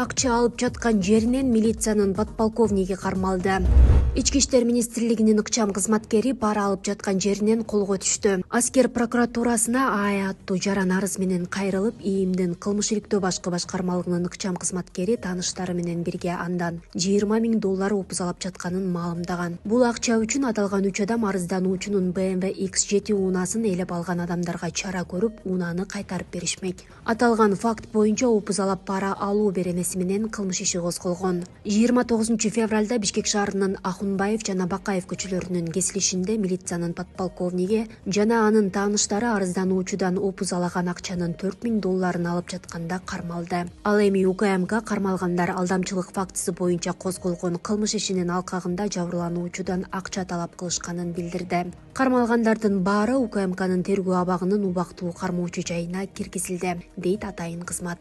акча алып жаткан жеринен милициянын подполковниги кармалды. Ички иштер министрлигинин ыкчам кызматкери пара алып жаткан жеринен колго түштү. Аскер прокуратурасына АА аттуу жаран арыз менен кайрылып, ИИМдин кылмыш иликтөө башкы башкармалыгынын ыкчам кызматкери тааныштары менен бирге андан $20,000 опузалап жатканын маалымдаган. Бул акча үчүн аталган 3 адам арыздануучунун BMW X7 унаасын элеп алган адамдарга чара көрүп, унааны кайтарып беришмек. Аталган факт боюнча опузалап пара алуу беренеси менен кылмыш иши козголгон. 29 февралда Бишкек шаарынын Ахунбаев жана Бакаев көчөлөрүнүн кесилишинде милициянын подполковниги жана анын тааныштары арыздануучудан опузалаган акчанын $4,000 алып жатканда кармалды. Ал эми УКМК кармалгандар алдамчылык фактысы боюнча козголгон кылмыш ишинин алкагында жабырлануучудан акча талап кылышканын билдирди. Кармалгандардын баары УКМКнын тергөө абагынын убактылуу кармоочу жайына киргизилди, дейт атайын кызмат.